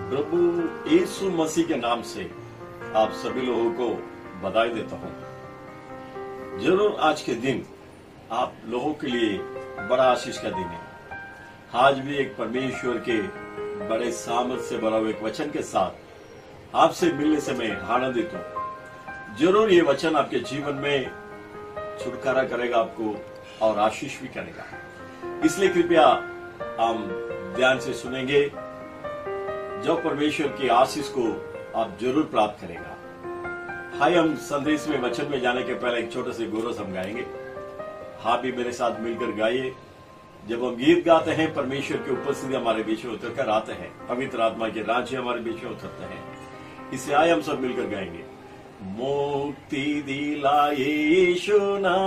प्रभु यीशु मसीह के नाम से आप सभी लोगों को बधाई देता हूं। जरूर आज के दिन आप लोगों के लिए बड़ा आशीष का दिन है। आज भी एक परमेश्वर के बड़े सामर्थ से भरा हुए एक वचन के साथ आपसे मिलने से मैं आनंदित हूं। जरूर ये वचन आपके जीवन में छुटकारा करेगा आपको और आशीष भी करेगा, इसलिए कृपया हम ध्यान से सुनेंगे। जो परमेश्वर की आशीष को आप जरूर प्राप्त करेगा। हाय, हम संदेश में वचन में जाने के पहले एक छोटे से गोरस हम गाएंगे। हाँ भी मेरे साथ मिलकर गाइए। जब हम गीत गाते हैं, परमेश्वर की उपस्थिति हमारे बीच में उतर कर आते हैं, पवित्र आत्मा के राज्य हमारे बीच में उतरते हैं। इसे आए हम सब मिलकर गाएंगे। मुक्ति दिलाए यीशु नाम,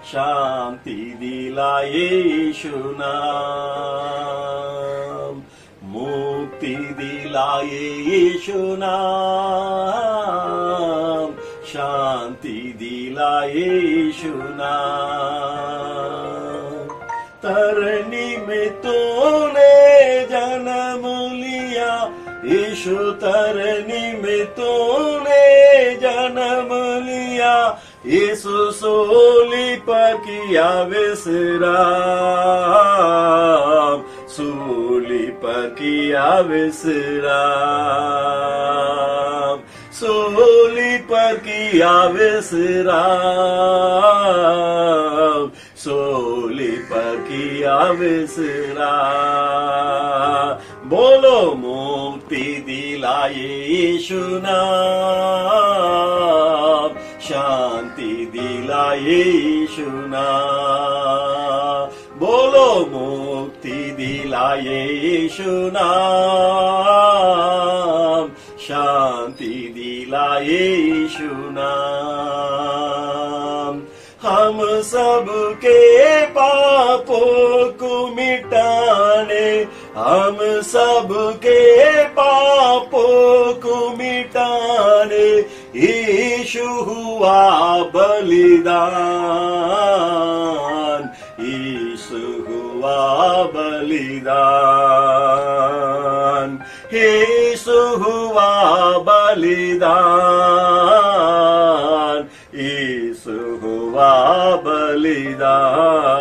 शांति दिलाए यीशु नाम, मुक्ति दिलाए यीशु नाम, शांति दिलाए यीशु नाम। तरनी में तूने जन्म लिया यीशु, तरनी में तूने जन्म लिया, यीशु सूली पर किया विश्राम, सूली पर किया विश्राम, सूली पर किया विश्राम, सूली पर किया विश्राम। बोलो मुक्ति दिलाए यीशु नाम, शांति दिलाए यीशु नाम। बोलो मुक्ति दिलाए यीशु नाम, शांति दिलाए यीशु नाम। हम सबके पापों को मिटाने, हम सबके पापों को मिटाने यीशु हुआ बलिदान, यीशु हुआ बलिदान, यीशु हुआ बलिदान, यीशु हुआ बलिदान।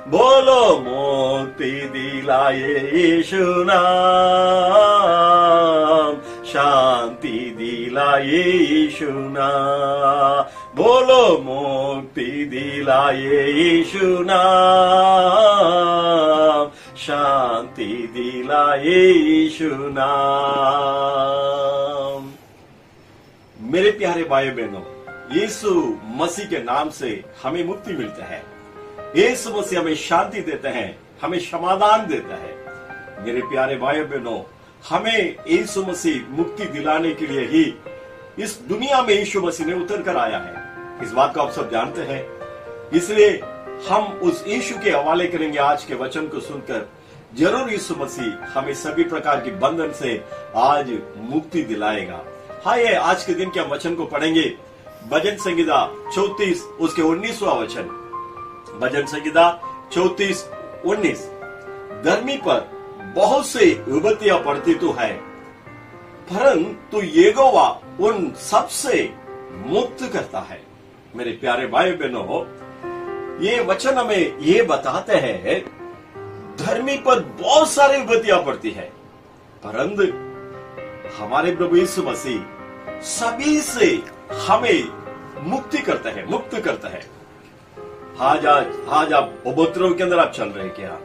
बोलो मुक्ति दिलाए यीशु नाम, शांति दिलाए यीशु नाम। बोलो मुक्ति दिलाए यीशु नाम, शांति दिलाए यीशु नाम। मेरे प्यारे भाई बहनों, यीशु मसीह के नाम से हमें मुक्ति मिलता है। यीशु मसीह हमें शांति देते हैं, हमें समाधान देता है। मेरे प्यारे भाई बहनों, हमें यीशु मसीह मुक्ति दिलाने के लिए ही इस दुनिया में यीशु मसीह ने उतर कर आया है। इस बात को आप सब जानते हैं, इसलिए हम उस यीशु के हवाले करेंगे आज के वचन को सुनकर। जरूर यीशु मसीह हमें सभी प्रकार की बंधन से आज मुक्ति दिलाएगा। हाँ, ये आज के दिन के हम वचन को पढ़ेंगे। भजन संहिता 34 उसके 19वां वचन। भजन संहिता 34:19। धर्मी पर बहुत से विपत्तियां पड़ती तो है, परंतु यहोवा उन सबसे मुक्त करता है। मेरे प्यारे भाई बहनों, ये वचन हमें ये बताते हैं, धर्मी पर बहुत सारी विपत्तियां पड़ती है, परंतु हमारे प्रभु यीशु मसीह सभी से हमें मुक्ति करता है, मुक्त करता है। आज आप उपद्रव के अंदर आप चल रहे हैं क्या?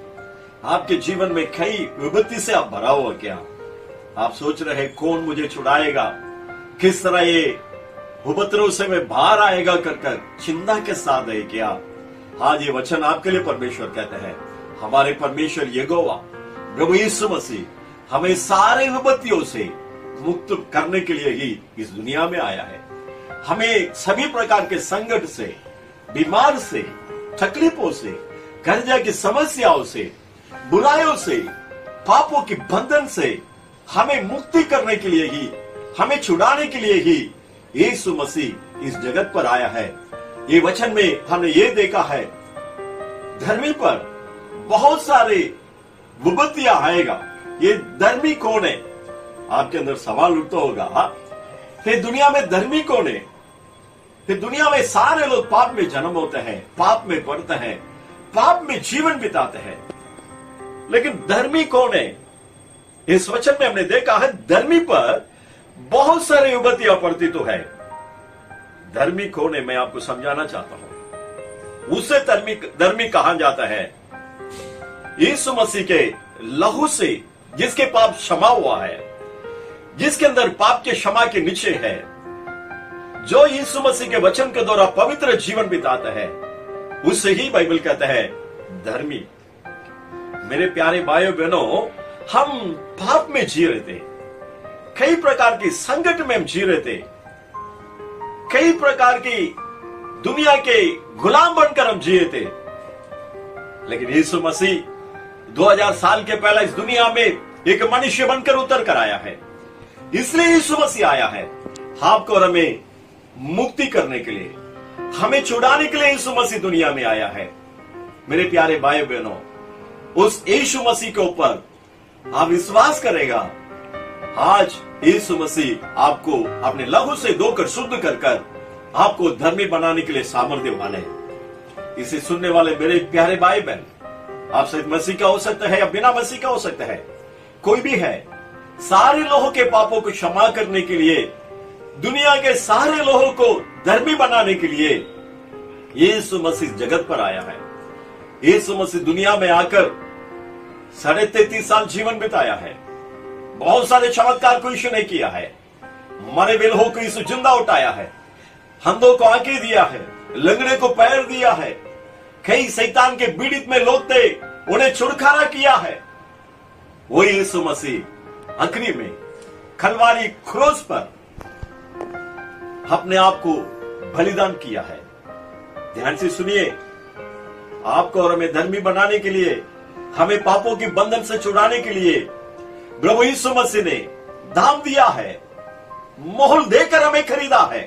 आपके जीवन में कई विपत्ति से आप भरा हुआ क्या? आप सोच रहे हैं कौन मुझे छुड़ाएगा, किस तरह ये उपद्रव से मैं बाहर आएगा कर चिंता के साथ है क्या? आज ये वचन आपके लिए परमेश्वर कहते हैं, हमारे परमेश्वर यहोवा प्रभु यीशु मसीह हमें सारे विपत्तियों से मुक्त करने के लिए ही इस दुनिया में आया है। हमें सभी प्रकार के संकट से, बीमार से, तकलीफों से, कर्जा की समस्याओं से, बुराइयों से, पापों की बंधन से हमें मुक्ति करने के लिए ही, हमें छुड़ाने के लिए ही यीशु मसीह इस जगत पर आया है। ये वचन में हमने ये देखा है, धर्मी पर बहुत सारे विपत्तियां आएगा। ये धर्मी कौन है? आपके अंदर सवाल उठता होगा, ये दुनिया में धर्मी कौन है? ये दुनिया में सारे लोग पाप में जन्म होते हैं, पाप में पड़ते हैं, पाप में जीवन बिताते हैं, लेकिन धर्मी कौन है? इस वचन में हमने देखा है धर्मी पर बहुत सारी विपत्तियां पड़ती तो है। धर्मी कौन है मैं आपको समझाना चाहता हूं। उसे धर्मी कहा जाता है यीशु मसीह के लहू से, जिसके पाप क्षमा हुआ है, जिसके अंदर पाप के क्षमा के नीचे है, जो यीशु मसीह के वचन के द्वारा पवित्र जीवन बिताता है, उससे ही बाइबल कहता है धर्मी। मेरे प्यारे भाइयों बहनों, हम पाप में जी रहे थे, कई प्रकार की संकट में हम जी रहे थे, कई प्रकार की दुनिया के गुलाम बनकर हम जिए थे, लेकिन यीशु मसीह 2000 साल के पहले इस दुनिया में एक मनुष्य बनकर उतर कर आया है। इसलिए यीशु मसीह आया है आपको और हमें मुक्ति करने के लिए, हमें छुड़ाने के लिए यीशु मसीह दुनिया में आया है। मेरे प्यारे भाई बहनों, उस यीशु मसीह के ऊपर आप विश्वास करेगा, आज यीशु मसीह आपको अपने लहू से धोकर शुद्ध कर आपको धर्मी बनाने के लिए सामर्थ्य वाले हैं। इसे सुनने वाले मेरे प्यारे भाई बहन, आप सहित मसीह का हो सकता है या बिना मसीह का हो सकता है, कोई भी है, सारे लोगों के पापों को क्षमा करने के लिए, दुनिया के सारे लोगों को धर्मी बनाने के लिए यीशु मसीह जगत पर आया है। यीशु मसीह दुनिया में आकर 33.5 साल जीवन बिताया है। बहुत सारे चमत्कार को यीशु ने किया है। मरे हुए लोगों को यीशु जिंदा उठाया है, अंधों को आंखें दिया है, लंगड़े को पैर दिया है, कई शैतान के पीड़ित में लोग थे उन्हें छुटकारा किया है। वही यीशु मसीह आखिरी में कलवारी क्रूस पर अपने आप को बलिदान किया है। ध्यान से सुनिए, आपको और हमें धर्मी बनाने के लिए, हमें पापों के बंधन से छुड़ाने के लिए प्रभु यीशु मसीह ने दाम दिया है, मोहर देकर हमें खरीदा है।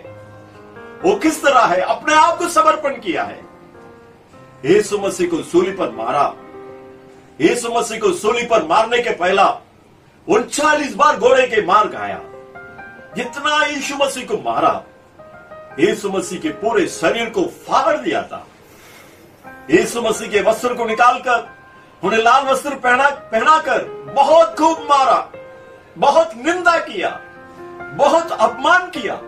वो किस तरह है? अपने आप को समर्पण किया है। यीशु मसीह को सूली पर मारा। यीशु मसीह को सूली पर मारने के पहला 39 बार घोड़े के मार खाया। जितना यीशु मसीह को मारा, यीशु मसीह के पूरे शरीर को फाड़ दिया था। यीशु मसीह के वस्त्र को निकालकर उन्हें लाल वस्त्र पहनाकर बहुत खूब मारा, बहुत निंदा किया, बहुत अपमान किया।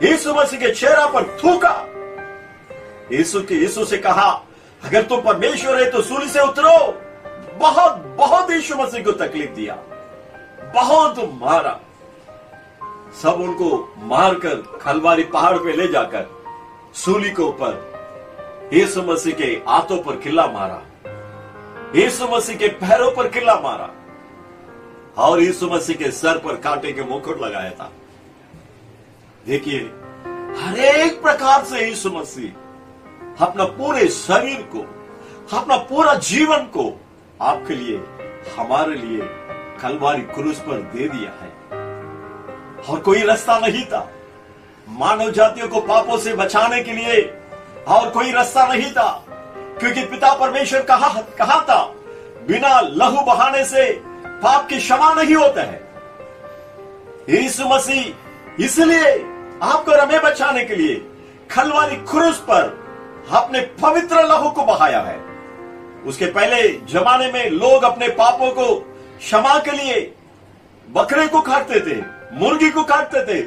यीशु मसीह के चेहरा पर थूका। यीशु से कहा, अगर तुम परमेश्वर है तो सूली से उतरो। बहुत यीशु मसीह को तकलीफ दिया, बहुत मारा। सब उनको मारकर कलवारी पहाड़ पे ले जाकर सूली के ऊपर यीशु मसीह के हाथों पर किल्ला मारा, यीशु मसीह के पैरों पर किल्ला मारा और यीशु मसीह के सर पर कांटे के मुकुट लगाया था। देखिए, हर एक प्रकार से यीशु मसीह अपना पूरे शरीर को, अपना पूरा जीवन को आपके लिए, हमारे लिए कलवारी क्रूस पर दे दिया है। और कोई रास्ता नहीं था मानव जातियों को पापों से बचाने के लिए, और कोई रास्ता नहीं था, क्योंकि पिता परमेश्वर कहा था, बिना लहू बहाने से पाप की क्षमा नहीं होता है। यीशु मसीह इसलिए आपको और हमें बचाने के लिए कलवारी क्रूस पर अपने पवित्र लहू को बहाया है। उसके पहले जमाने में लोग अपने पापों को क्षमा के लिए बकरे को काटते थे, मुर्गी को काटते थे,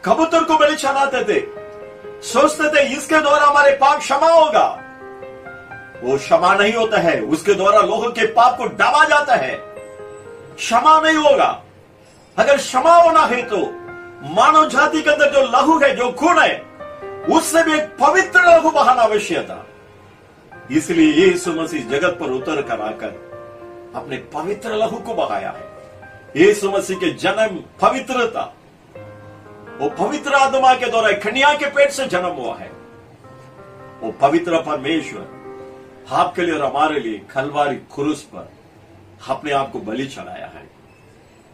कबूतर को बलि चढ़ाते थे, सोचते थे इसके द्वारा हमारे पाप क्षमा होगा। वो क्षमा नहीं होता है, उसके द्वारा लोगों के पाप को दबा जाता है, क्षमा नहीं होगा। अगर क्षमा होना है तो मानव जाति के अंदर जो लहू है, जो खून है, उससे भी एक पवित्र लहू बहाना अवश्य था। इसलिए यीशु मसीह जगत पर उतर कर आकर अपने पवित्र लहू को बहाया है। यीशु मसीह के जन्म पवित्र था। वो पवित्र आत्मा के द्वारा कन्या के पेट से जन्म हुआ है। वो पवित्र परमेश्वर आपके लिए और हमारे लिए कलवारी क्रूस पर अपने आप को बलि चढ़ाया है,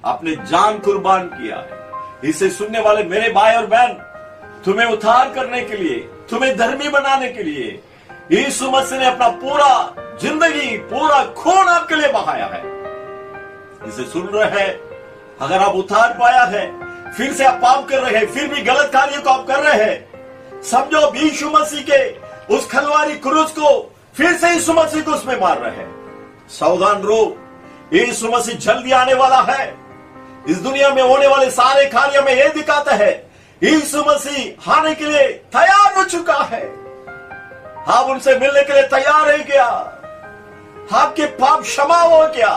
अपने जान कुर्बान किया है। इसे सुनने वाले मेरे भाई और बहन, तुम्हें उद्धार करने के लिए, तुम्हें धर्मी बनाने के लिए यीशु मसीह ने अपना पूरा जिंदगी, पूरा खून आपके लिए बहाया है। इसे सुन रहे हैं, अगर आप उद्धार पाया है, फिर से आप पाप कर रहे हैं, फिर भी गलत कार्यों को आप कर रहे हैं, समझो अब यीशु मसीह के उस खलवारी क्रूस को फिर से यीशु मसीह को उसमें मार रहे हैं। सावधान रहो, यीशु मसीह जल्दी आने वाला है। इस दुनिया में होने वाले सारे कार्य में यह दिखाता है यीशु मसीह आने के लिए तैयार हो चुका है। आप उनसे मिलने के लिए तैयार है क्या? आपके पाप क्षमा हो क्या?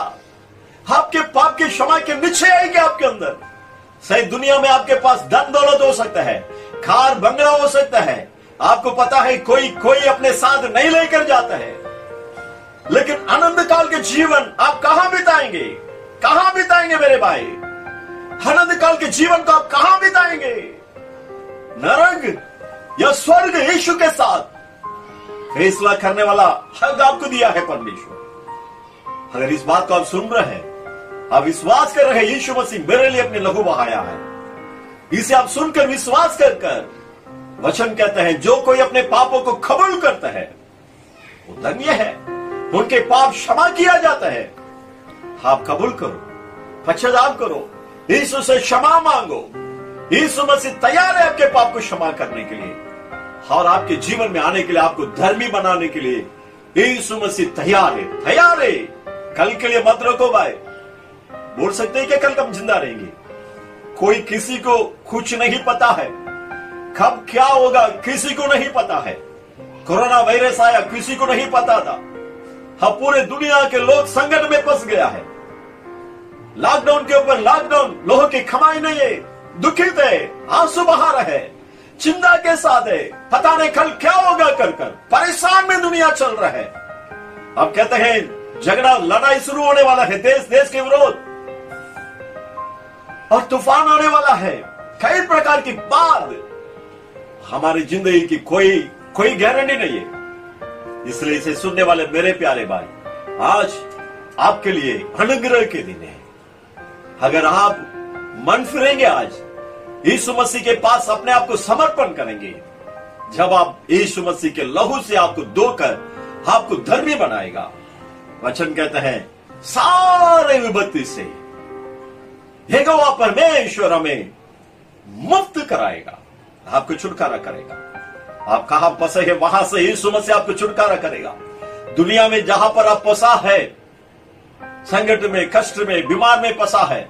आपके पाप के क्षमा के निश्चय है क्या आपके अंदर? सही दुनिया में आपके पास धन दौलत हो सकता है, कार बंगला हो सकता है, आपको पता है कोई अपने साथ नहीं लेकर जाता है, लेकिन अनंत काल के जीवन आप कहां बिताएंगे? कहां बिताएंगे मेरे भाई? अनंत काल के जीवन को आप कहां बिताएंगे? नरक या स्वर्ग? यीशु के साथ फैसला करने वाला हक आपको दिया है परमेश्वर। अगर इस बात को आप सुन रहे हैं, आप विश्वास कर रहे हैं यीशु मसीह मेरे लिए अपने लहू बहाया है, इसे आप सुनकर विश्वास कर वचन कहते हैं जो कोई अपने पापों को कबूल करता है वो धन्य है, उनके पाप क्षमा किया जाता है। आप कबूल करो, पश्चाताप करो, यीशु से क्षमा मांगो। यीशु मसीह तैयार है आपके पाप को क्षमा करने के लिए और आपके जीवन में आने के लिए, आपको धर्मी बनाने के लिए यीशु मसीह तैयार है। तैयार है। कल के लिए मत रखो भाई। बोल सकते हैं कि कल हम जिंदा रहेंगे? कोई किसी को कुछ नहीं पता है, कब क्या होगा किसी को नहीं पता है। कोरोना वायरस आया, किसी को नहीं पता था। अब पूरे दुनिया के लोग संकट में फंस गया है। लॉकडाउन के ऊपर लॉकडाउन, लोगों की कमाई नहीं है, दुखित है, आंसू बहा रहे, चिंता के साथ है, पता नहीं कल क्या होगा कर परेशान में दुनिया चल रहा है। अब कहते हैं झगड़ा लड़ाई शुरू होने वाला है, देश के विरोध, और तूफान आने वाला है। कई प्रकार की बात, हमारी जिंदगी की कोई गारंटी नहीं है। इसलिए इसे सुनने वाले मेरे प्यारे भाई, आज आपके लिए अनुग्रह के दिन है। अगर आप मन फिरेंगे, आज यीशु मसीह के पास अपने आप को समर्पण करेंगे, जब आप यीशु मसीह के लहू से आपको धोकर आपको धर्मी बनाएगा। वचन कहते हैं सारे विपत्ति से यहोवा परमेश्वर हमें मुक्त कराएगा, आपको छुटकारा करेगा। आप कहां फंसे हैं वहां से यीशु मसीह आपको छुटकारा करेगा। दुनिया में जहां पर आप फंसा है, संकट में, कष्ट में, बीमार में फंसा है,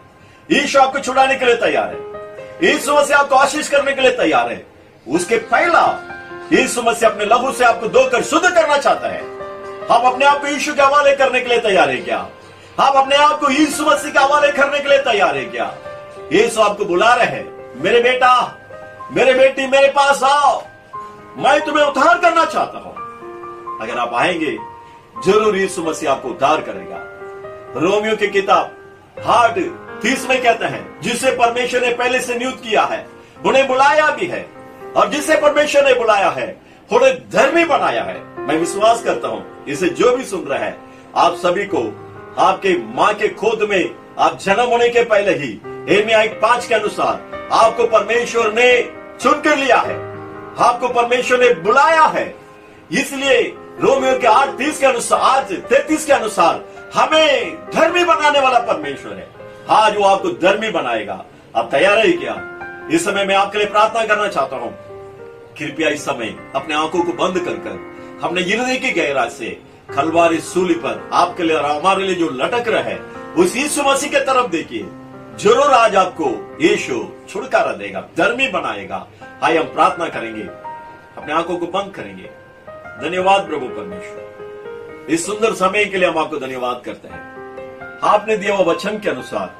यीशु आपको छुड़ाने के लिए तैयार है। यीशु मसीह आपको आशीष करने के लिए तैयार है। उसके पहला यीशु मसीह अपने लहू से आपको धोकर शुद्ध करना चाहता है। आप अपने आप को यीशु के हवाले करने के लिए तैयार है क्या? आप अपने आप को यीशु मसीह के हवाले करने के लिए तैयार है क्या? यीशु आपको बुला रहे हैं, मेरे बेटा, मेरे बेटी, मेरे पास आओ, मैं तुम्हें उद्धार करना चाहता हूं। अगर आप आएंगे, जरूर यीशु मसीह आपको उद्धार करेगा। रोमियो की किताब 8:30 में कहते हैं जिसे परमेश्वर ने पहले से नियुक्त किया है, उन्हें बुलाया भी है, और जिसे परमेश्वर ने बुलाया है उन्हें धर्मी बनाया है। मैं विश्वास करता हूं इसे जो भी सुन रहे हैं, आप सभी को आपके मां के खोद में आप जन्म होने के पहले ही यिर्मयाह 5 के अनुसार आपको परमेश्वर ने चुन कर लिया है, आपको परमेश्वर ने बुलाया है। इसलिए रोमियो के 8:30 के अनुसार, 33 के अनुसार हमें धर्मी बनाने वाला परमेश्वर है। आज वो आपको धर्मी बनाएगा। आप तैयार है क्या? इस समय मैं आपके लिए प्रार्थना करना चाहता हूं। कृपया इस समय अपने आंखों को बंद कर अपने हृदय की गहराई से खलवारी सूली पर आपके लिए और हमारे लिए जो लटक रहा है उस यीशु मसीह की तरफ देखिए। जरूर आज आपको यीशु छुटकारा देगा, धर्मी बनाएगा। आइए हम प्रार्थना करेंगे, अपने आंखों को बंद करेंगे। धन्यवाद प्रभु परमेश्वर, इस सुंदर समय के लिए हम आपको धन्यवाद करते हैं। आपने दिया हुआ वचन के अनुसार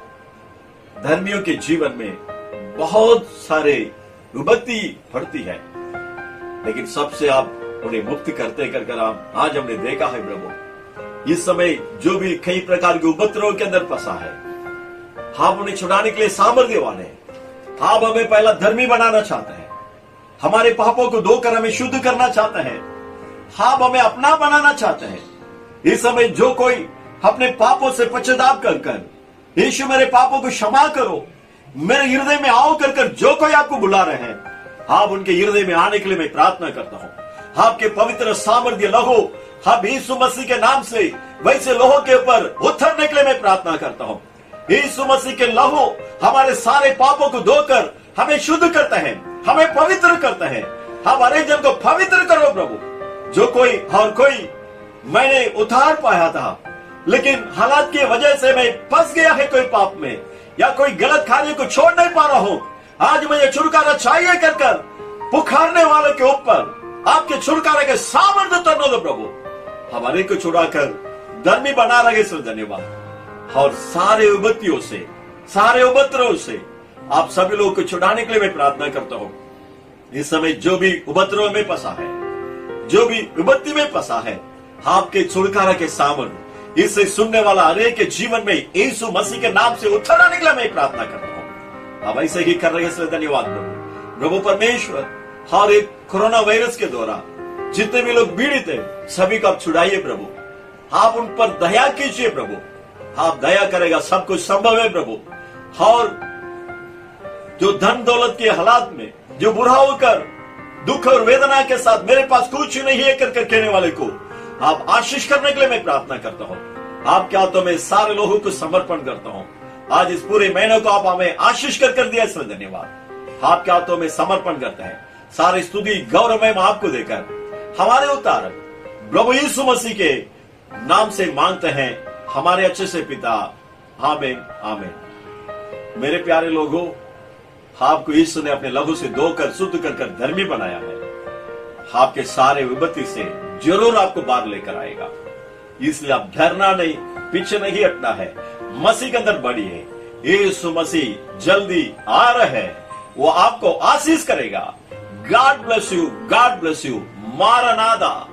धर्मियों के जीवन में बहुत सारे विपत्ति पड़ती है, लेकिन सबसे आप उन्हें मुक्त करते कर आप आज हमने देखा है प्रभु, इस समय जो भी कई प्रकार के उपद्रव के अंदर फंसा है, आप उन्हें छुड़ाने के लिए सामर्थ्यवान है। आप हमें पहला धर्मी बनाना चाहते हैं, हमारे पापों को धोकर हमें शुद्ध करना चाहते हैं, आप हमें अपना बनाना चाहते हैं। इस समय जो कोई अपने पापों से पश्चाताप कर यीशु मेरे पापों को क्षमा करो, मेरे हृदय में आओ कर जो कोई आपको बुला रहे हैं, आप उनके हृदय में आने के लिए मैं प्रार्थना करता हूं। आपके पवित्र सामर्थ्य लहू हम यीशु मसीह के नाम से वैसे लोगों के ऊपर उतरने के लिए मैं प्रार्थना करता हूँ। यीशु मसीह के लहू हमारे सारे पापों को धोकर हमें शुद्ध करता है, हमें पवित्र करता है। हमारे जन को पवित्र करो प्रभु। जो कोई और कोई मैंने उतार पाया था, लेकिन हालात की वजह से मैं फंस गया है कोई पाप में, या कोई गलत कार्य को छोड़ नहीं पा रहा हूं, आज मुझे छुटकारा चाहिए कर पुकारने वाले के ऊपर आपके छुटकारे के सामर्थ्य उतरने दो प्रभु। हमारे को छुड़ाकर धर्मी बना रहे सो धन्यवाद। और सारे विपत्तियों से, सारे उपद्रवों से आप सभी लोगों को छुड़ाने के लिए मैं प्रार्थना करता हूं। इस समय जो भी उपद्रव में फंसा है, जो भी विपत्ति में फंसा है, आपके छुटकारा के सामर्थ्य इसे सुनने वाला अनेक के जीवन में यीशु मसीह के नाम से उतर आने के लिए मैं प्रार्थना करता हूं। आप ऐसे ही कर रहे हैं, धन्यवाद प्रभु। प्रभु परमेश्वर, हर एक कोरोना वायरस के द्वारा जितने भी लोग पीड़ित है, सभी को आप छुड़ाइए प्रभु। आप उन पर दया कीजिए प्रभु। आप दया करेगा, सब कुछ संभव है प्रभु। और जो धन दौलत के हालात में जो बुरा होकर दुख और वेदना के साथ मेरे पास कुछ नहीं है कर कहने वाले को आप आशीष करने के लिए मैं प्रार्थना करता हूँ। आपके हाथों में सारे लोगों को समर्पण करता हूँ। आज इस पूरे महीने को आप हमें आशीष कर दिया, इसलिए धन्यवाद। आपके हाथों में समर्पण करते हैं। सारी स्तुति गौरव में आपको देकर हमारे उतारक प्रभु यीशु मसीह के नाम से मांगते हैं, हमारे अच्छे से पिता, आमीन आमीन। मेरे प्यारे लोगों, आपको यीशु ने अपने लहू से धोकर शुद्ध कर धर्मी बनाया है। आपके सारे विपत्ति से जरूर आपको बाहर लेकर आएगा। इसलिए आप डरना नहीं, पीछे नहीं हटना है, मसीह के अंदर बढ़िए। यीशु मसीह जल्दी आ रहे हैं, वो आपको आशीष करेगा। God bless you, God bless you. मारानाथा।